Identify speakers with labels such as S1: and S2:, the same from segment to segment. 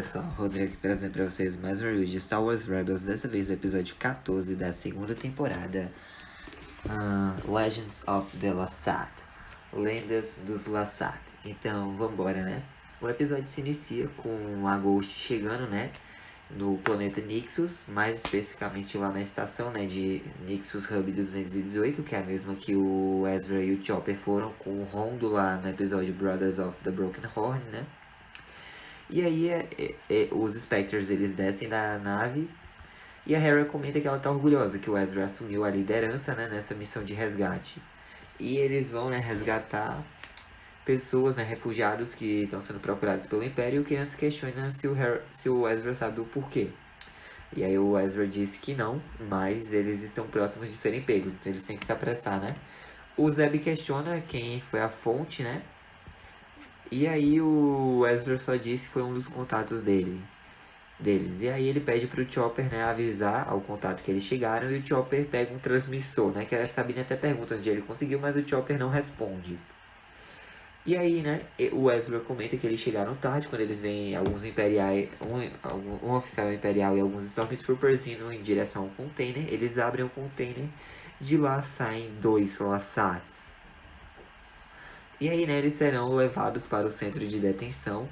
S1: pessoal, Rodrigo trazendo pra vocês mais um review de Star Wars Rebels, dessa vez o episódio 14 da segunda temporada, Legends of the Lasat, Lendas dos Lasat. Então, vambora, né? O episódio se inicia com a Ghost chegando, né, no planeta Nixus, mais especificamente lá na estação, né, de Nixus Hub 218, que é a mesma que o Ezra e o Chopper foram com o Rondo lá no episódio Brothers of the Broken Horn, né? E aí os Spectres eles descem da nave e a Hera comenta que ela tá orgulhosa que o Ezra assumiu a liderança, né, nessa missão de resgate. E eles vão, né, resgatar pessoas, né, refugiados que estão sendo procurados pelo Império, e o Kanan se questiona se o Ezra sabe o porquê. E aí o Ezra disse que não, mas eles estão próximos de serem pegos, então eles têm que se apressar, né? O Zeb questiona quem foi a fonte, né? E aí o Ezra só disse que foi um dos contatos deles. E aí ele pede pro Chopper, né, avisar ao contato que eles chegaram, e o Chopper pega um transmissor, né, que a Sabine até pergunta onde ele conseguiu, mas o Chopper não responde. E aí, né, o Ezra comenta que eles chegaram tarde, quando eles veem alguns imperiais, um oficial imperial e alguns Stormtroopers indo em direção ao container. Eles abrem o container, de lá saem 2 Lasats. E aí, né, eles serão levados para o centro de detenção.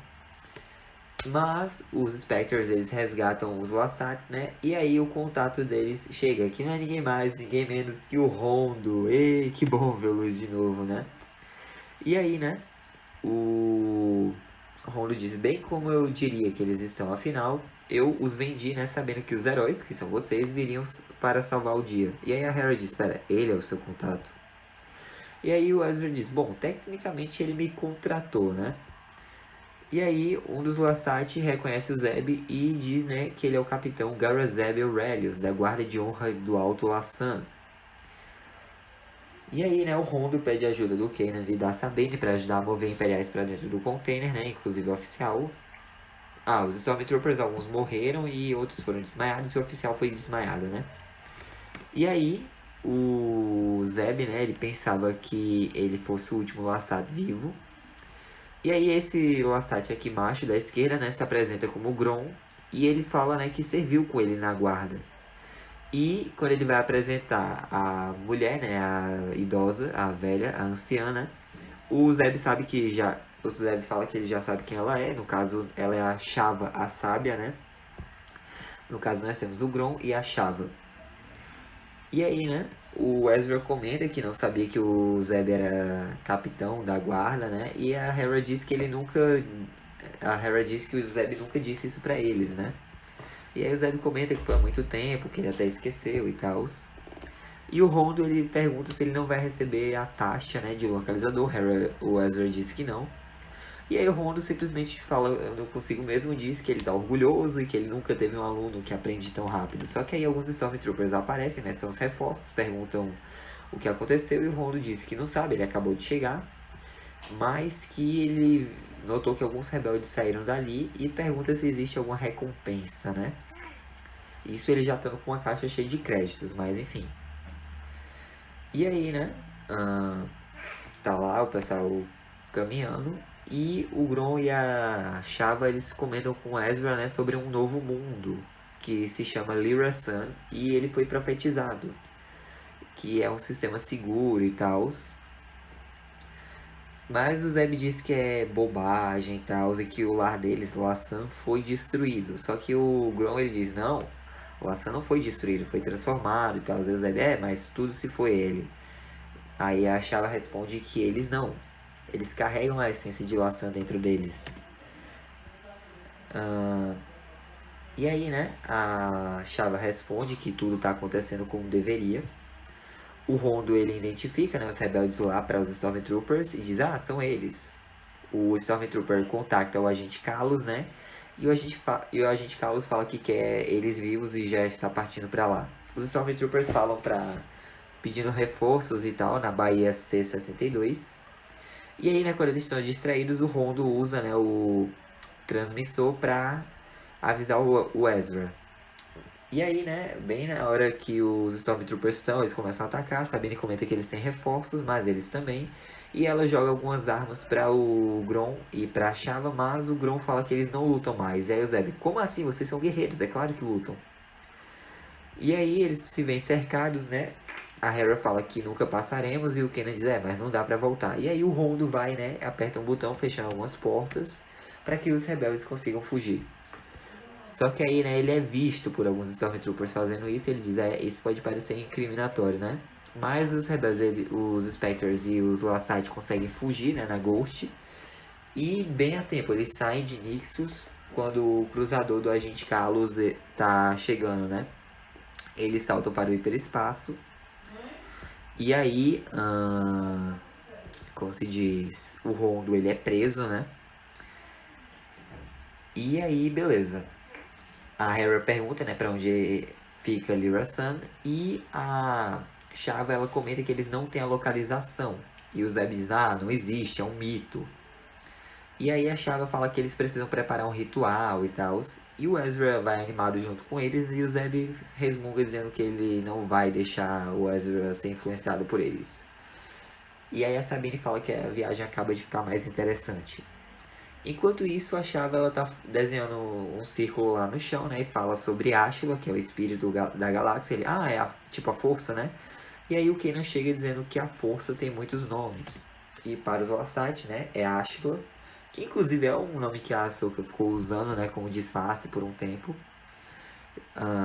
S1: Mas os Spectres, eles resgatam os Lasat, né? E aí o contato deles chega, que não é ninguém mais, ninguém menos que o Rondo. Ei, que bom vê-lo de novo, né? E aí, né, o Rondo diz, bem como eu diria que eles estão, afinal, eu os vendi, né, sabendo que os heróis, que são vocês, viriam para salvar o dia. E aí a Hera diz, espera, ele é o seu contato? E aí o Ezra diz, bom, tecnicamente ele me contratou, né? E aí um dos Lasat reconhece o Zeb e diz, né, que ele é o capitão Garazeb Aurelius, da guarda de honra do Alto Lassan. E aí, né, o Rondo pede ajuda do Kanan e da Sabine para ajudar a mover Imperiais para dentro do container, né, inclusive o oficial. Os Stormtroopers, alguns morreram e outros foram desmaiados, e o oficial foi desmaiado, né? E aí, o Zeb, né, ele pensava que ele fosse o último Lasat vivo. E aí esse Lasat aqui macho da esquerda, né, se apresenta como Grom, e ele fala, né, que serviu com ele na guarda. E quando ele vai apresentar a mulher, né, a idosa, a velha, a anciana, o Zeb sabe que já... O Zeb fala que ele já sabe quem ela é, no caso ela é a Shava, a sábia, né? No caso nós temos o Grom e a Shava. E aí, né, o Ezra comenta que não sabia que o Zeb era capitão da guarda, né? E a Hera diz que ele nunca... A Hera diz que o Zeb nunca disse isso pra eles, né? E aí o Zeb comenta que foi há muito tempo, que ele até esqueceu e tal. E o Rondo, ele pergunta se ele não vai receber a taxa, né, de localizador. O Ezra diz que não. E aí o Rondo simplesmente fala, eu não consigo mesmo, diz que ele tá orgulhoso e que ele nunca teve um aluno que aprende tão rápido. Só que aí alguns Stormtroopers aparecem, né, são os reforços, perguntam o que aconteceu, e o Rondo diz que não sabe, ele acabou de chegar, mas que ele notou que alguns rebeldes saíram dali e pergunta se existe alguma recompensa, né? Isso ele já estando com uma caixa cheia de créditos, mas enfim. E aí, né, tá lá o pessoal caminhando, e o Grom e a Shava, eles comentam com Ezra, né, sobre um novo mundo que se chama Lyra Sun, e ele foi profetizado, que é um sistema seguro e tal. Mas o Zeb diz que é bobagem e tal, e que o lar deles, Lassan, foi destruído. Só que o Grom, ele diz, não, o Lassan não foi destruído, foi transformado e tal. E o Zeb, mas tudo se foi ele. Aí a Shava responde que eles não. Eles carregam a essência de Lassan dentro deles. E aí, né, a Shava responde que tudo tá acontecendo como deveria. O Rondo, ele identifica, né, os rebeldes lá para os Stormtroopers e diz, são eles. O Stormtrooper contacta o agente Kalos, né, e o agente Kalos fala que quer eles vivos e já está partindo para lá. Os Stormtroopers falam pedindo reforços e tal na Baía C-62. E aí, né, quando eles estão distraídos, o Rondo usa, né, o transmissor para avisar o Ezra. E aí, né, bem na hora que os Stormtroopers estão, eles começam a atacar, a Sabine comenta que eles têm reforços, mas eles também. E ela joga algumas armas para o Grom e pra Shava, mas o Grom fala que eles não lutam mais. E aí o Zeb, como assim? Vocês são guerreiros, é claro que lutam. E aí eles se veem cercados, né? A Hera fala que nunca passaremos e o Kanan diz, mas não dá pra voltar. E aí o Rondo vai, né? Aperta um botão, fechando algumas portas para que os rebeldes consigam fugir. Só que aí, né, ele é visto por alguns Stormtroopers fazendo isso e ele diz, isso pode parecer incriminatório, né? Mas os rebeldes, os Spectres e os Lassite conseguem fugir, né, na Ghost. E bem a tempo, eles saem de Nixus quando o cruzador do agente Carlos tá chegando, né? Eles saltam para o hiperespaço. E aí, como se diz, o Rondo ele é preso, né? E aí, beleza. A Hera pergunta, né, pra onde fica Lyra Sun. E a Shava, ela comenta que eles não têm a localização. E o Zeb diz, não existe, é um mito. E aí a Shava fala que eles precisam preparar um ritual e tal. E o Ezra vai animado junto com eles. E o Zeb resmunga dizendo que ele não vai deixar o Ezra ser influenciado por eles. E aí a Sabine fala que a viagem acaba de ficar mais interessante. Enquanto isso, a Shava ela tá desenhando um círculo lá no chão, né? E fala sobre Ashla, que é o espírito da galáxia. Ele, tipo a força, né? E aí o Kanan chega dizendo que a força tem muitos nomes. E para os Lassite, né? É Ashla, que inclusive é um nome que a Ahsoka ficou usando, né? Como disfarce por um tempo.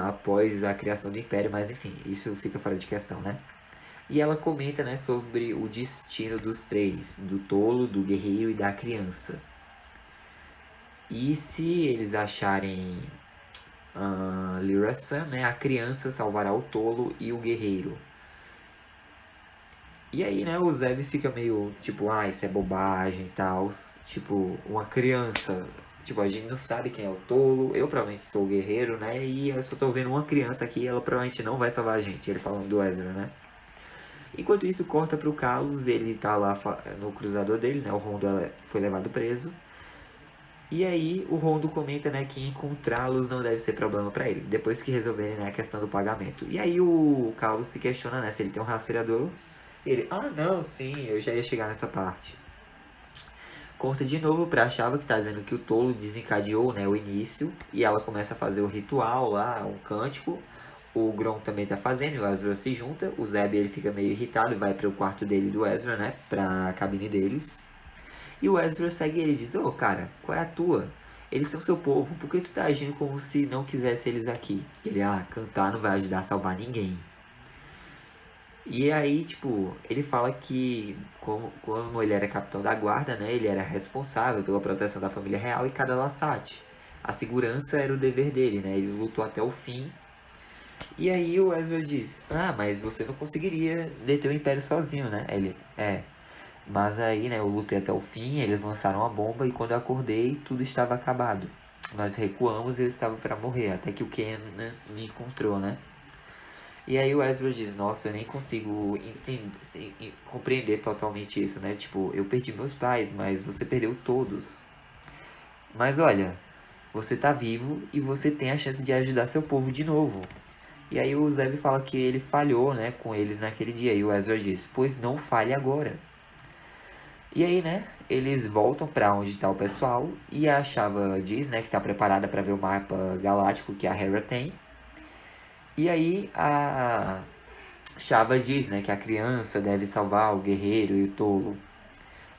S1: Após a criação do Império, mas enfim, isso fica fora de questão, né? E ela comenta, né? Sobre o destino dos três. Do tolo, do guerreiro e da criança. E se eles acharem Lyra Sun, né, a criança salvará o tolo e o guerreiro. E aí, né, o Zeb fica meio tipo, isso é bobagem e tal. Tipo, uma criança. Tipo, a gente não sabe quem é o tolo. Eu provavelmente sou o guerreiro, né? E eu só tô vendo uma criança aqui e ela provavelmente não vai salvar a gente. Ele falando do Ezra, né? Enquanto isso, corta pro Carlos. Ele tá lá no cruzador dele, né? O Rondo foi levado preso. E aí o Rondo comenta, né, que encontrá-los não deve ser problema para ele, depois que resolverem, né, a questão do pagamento. E aí o Carlos se questiona, né, se ele tem um rastreador. Ele, não, sim, eu já ia chegar nessa parte. Corta de novo pra Shava, que tá dizendo que o tolo desencadeou, né, o início. E ela começa a fazer o ritual lá, um cântico. O Grom também tá fazendo, e o Ezra se junta. O Zeb, ele fica meio irritado e vai pro quarto dele do Ezra, né, pra cabine deles. E o Ezra segue ele e diz, cara, qual é a tua? Eles são seu povo, por que tu tá agindo como se não quisesse eles aqui? Ele, cantar não vai ajudar a salvar ninguém. E aí, tipo, ele fala que como ele era capitão da guarda, né, ele era responsável pela proteção da família real e cada Lassate. A segurança era o dever dele, né, ele lutou até o fim. E aí o Ezra diz, mas você não conseguiria deter o Império sozinho, né? Ele, Mas aí, né, eu lutei até o fim, eles lançaram a bomba e quando eu acordei, tudo estava acabado. Nós recuamos e eu estava para morrer, até que o Kanan me encontrou, né? E aí o Ezra diz, nossa, eu nem consigo compreender totalmente isso, né? Tipo, eu perdi meus pais, mas você perdeu todos. Mas olha, você tá vivo e você tem a chance de ajudar seu povo de novo. E aí o Zeb fala que ele falhou, né, com eles naquele dia. E o Ezra diz, pois não falhe agora. E aí, né, eles voltam pra onde tá o pessoal e a Shava diz, né, que tá preparada pra ver o mapa galáctico que a Hera tem. E aí a Shava diz, né, que a criança deve salvar o guerreiro e o tolo.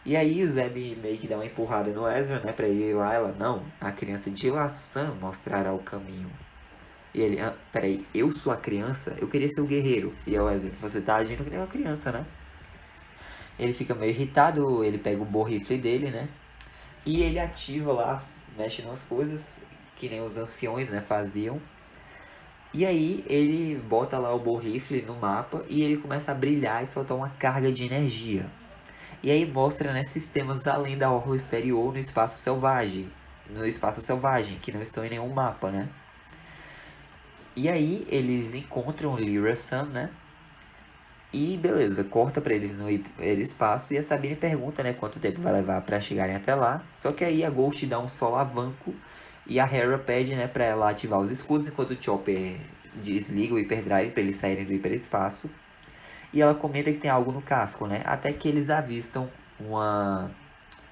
S1: E aí o Zeb meio que dá uma empurrada no Ezra, né, pra ele ir lá. Ela, não, a criança de Lassan mostrará o caminho. E ele, peraí, eu sou a criança? Eu queria ser o guerreiro. E o Ezra, você tá agindo que nem uma criança, né? Ele fica meio irritado, ele pega o borrifle dele, né? E ele ativa lá, mexe nas coisas, que nem os anciões, né, faziam. E aí ele bota lá o borrifle no mapa e ele começa a brilhar e soltar uma carga de energia. E aí mostra, né, sistemas além da orla exterior no espaço selvagem. Que não estão em nenhum mapa, né? E aí eles encontram Lyra Sun, né? E beleza, corta pra eles no espaço e a Sabine pergunta, né, quanto tempo vai levar pra chegarem até lá. Só que aí a Ghost dá um solavanco e a Hera pede, né, pra ela ativar os escudos enquanto o Chopper desliga o Hyperdrive pra eles saírem do hiperespaço. E ela comenta que tem algo no casco, né? Até que eles avistam uma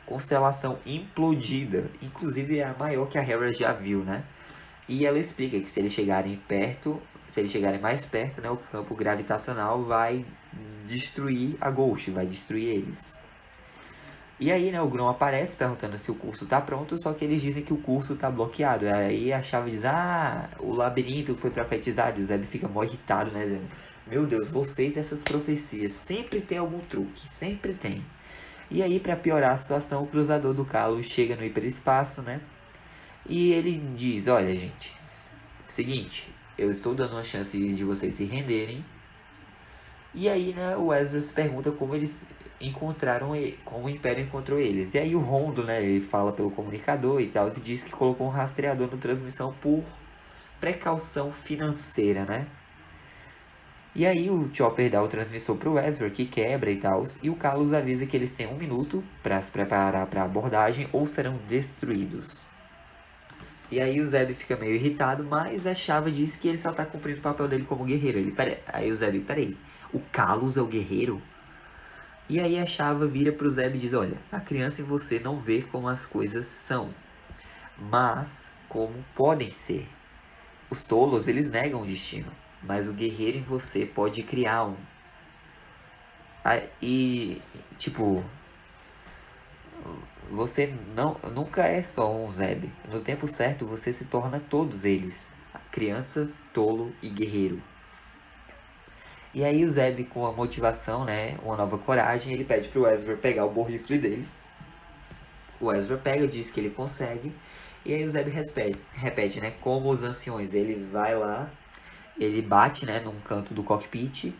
S1: constelação implodida. Inclusive é a maior que a Hera já viu, né? E ela explica que se eles chegarem perto, se eles chegarem mais perto, né, o campo gravitacional vai destruir a Ghost, vai destruir eles. E aí, né, o Grom aparece perguntando se o curso tá pronto, só que eles dizem que o curso tá bloqueado. Aí a Chave diz, o labirinto foi profetizado. E o Zeb fica mó irritado, né, dizendo, meu Deus, vocês e essas profecias, sempre tem algum truque, sempre tem. E aí, pra piorar a situação, o cruzador do Kalos chega no hiperespaço, né, e ele diz, olha, gente, seguinte, eu estou dando uma chance de vocês se renderem. E aí, né, o Ezra se pergunta como eles encontraram, como o Império encontrou eles. E aí o Rondo, né, ele fala pelo comunicador e tal, e diz que colocou um rastreador na transmissão por precaução financeira, né. E aí o Chopper dá o transmissor pro Ezra, que quebra e tal, e o Carlos avisa que eles têm 1 minuto para se preparar para a abordagem ou serão destruídos. E aí o Zeb fica meio irritado, mas a Chava diz que ele só tá cumprindo o papel dele como guerreiro. Aí o Zeb, peraí, o Kalos é o guerreiro? E aí a Chava vira pro Zeb e diz, olha, a criança em você não vê como as coisas são, mas como podem ser. Os tolos, eles negam o destino, mas o guerreiro em você pode criar um. E, tipo, você nunca é só um Zeb. No tempo certo, você se torna todos eles. Criança, tolo e guerreiro. E aí o Zeb, com a motivação, né, uma nova coragem, ele pede pro Ezra pegar o borrifle dele. O Ezra pega, diz que ele consegue. E aí o Zeb repete, né, como os anciões. Ele vai lá, ele bate, né, num canto do cockpit.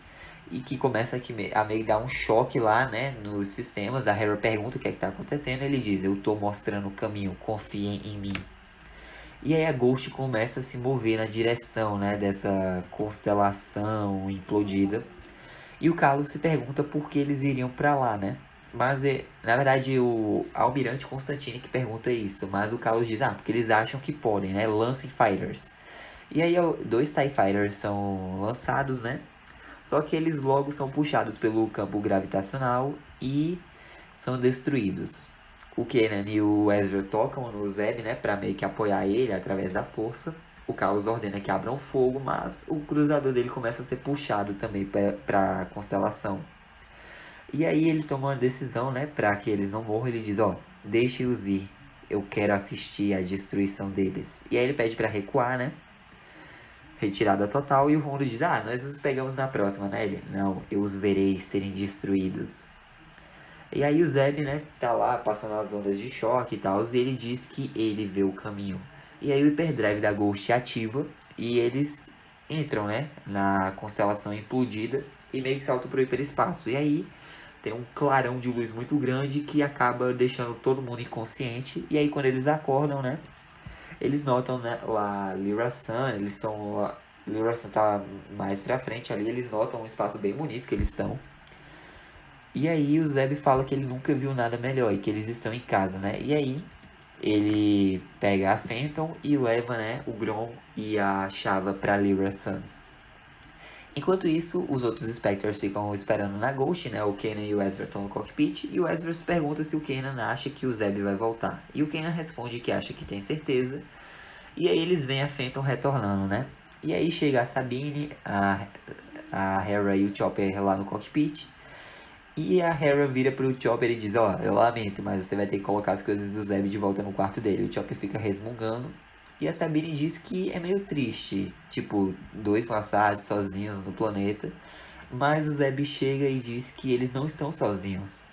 S1: E que começa a meio dar um choque lá, né, nos sistemas. A Hera pergunta o que é que tá acontecendo. Ele diz, eu tô mostrando o caminho, confiem em mim. E aí a Ghost começa a se mover na direção, né, dessa constelação implodida. E o Carlos se pergunta por que eles iriam para lá, né? Mas, na verdade, o Almirante Constantine que pergunta isso. Mas o Carlos diz, porque eles acham que podem, né? Lancem Fighters. E aí, 2 TIE Fighters são lançados, né? Só que eles logo são puxados pelo campo gravitacional e são destruídos. O Kanan e o Ezra tocam no Zeb, né, pra meio que apoiar ele através da força. O Carlos ordena que abram fogo, mas o cruzador dele começa a ser puxado também para a constelação. E aí ele toma uma decisão, né, para que eles não morram. Ele diz, deixe-os ir, eu quero assistir à destruição deles. E aí ele pede para recuar, né, retirada total. E o Rondo diz, nós os pegamos na próxima, né? Ele, não, eu os verei serem destruídos. E aí o Zeb, né, tá lá passando as ondas de choque e tal, e ele diz que ele vê o caminho. E aí o Hyperdrive da Ghost ativa e eles entram, né, na constelação implodida e meio que saltam pro hiperespaço. E aí tem um clarão de luz muito grande que acaba deixando todo mundo inconsciente. E aí quando eles acordam, né, eles notam, né, lá Lyra Sun, eles estão... Lyra Sun tá mais pra frente ali, eles notam um espaço bem bonito que eles estão. E aí o Zeb fala que ele nunca viu nada melhor e que eles estão em casa, né? E aí ele pega a Phantom e leva, né, o Grom e a Chava pra Lyra Sun. Enquanto isso, os outros Spectres ficam esperando na Ghost, né? O Kanan e o Ezra estão no cockpit. E o Ezra se pergunta se o Kanan acha que o Zeb vai voltar. E o Kanan responde que acha que tem certeza. E aí eles veem a Phantom retornando, né? E aí chega a Sabine, a Hera e o Chopper lá no cockpit. E a Hera vira pro Chopper e diz, eu lamento, mas você vai ter que colocar as coisas do Zeb de volta no quarto dele. O Chopper fica resmungando. E a Sabine diz que é meio triste, tipo, 2 laçados sozinhos no planeta. Mas o Zeb chega e diz que eles não estão sozinhos.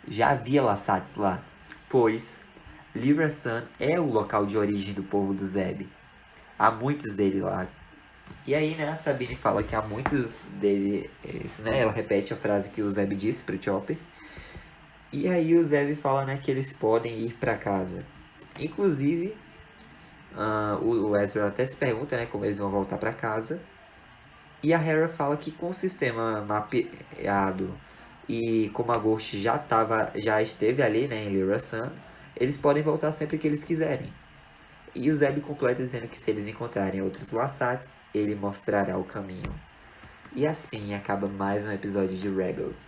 S1: Já havia Lassats lá, pois Lyra Sun é o local de origem do povo do Zeb. Há muitos dele lá. E aí, né, a Sabine fala que há muitos dele, né, ela repete a frase que o Zeb disse pro Chopper. E aí o Zeb fala, né, que eles podem ir pra casa. Inclusive, o Ezra até se pergunta, né, como eles vão voltar pra casa. E a Hera fala que com o sistema mapeado e como a Ghost já esteve ali, né, em Lyra Sun, eles podem voltar sempre que eles quiserem. E o Zeb completa dizendo que se eles encontrarem outros Lassats, ele mostrará o caminho. E assim acaba mais um episódio de Rebels.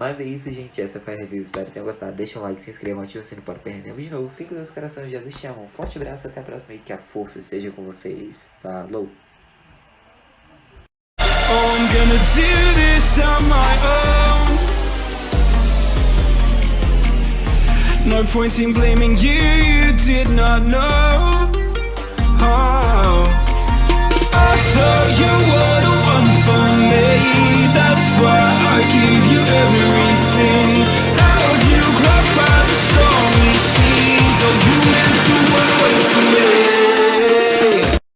S1: Mas é isso, gente. Essa foi a review. Espero que tenham gostado. Deixa um like, se inscrevam, ativem o sino para perdermos de novo. Fiquem com Deus, coração. Jesus te ama. Um forte abraço. Até a próxima. E que a força seja com vocês. Falou!
S2: Oh, I'm gonna do this on my own. No point in blaming you, you did not know. Oh, I thought you were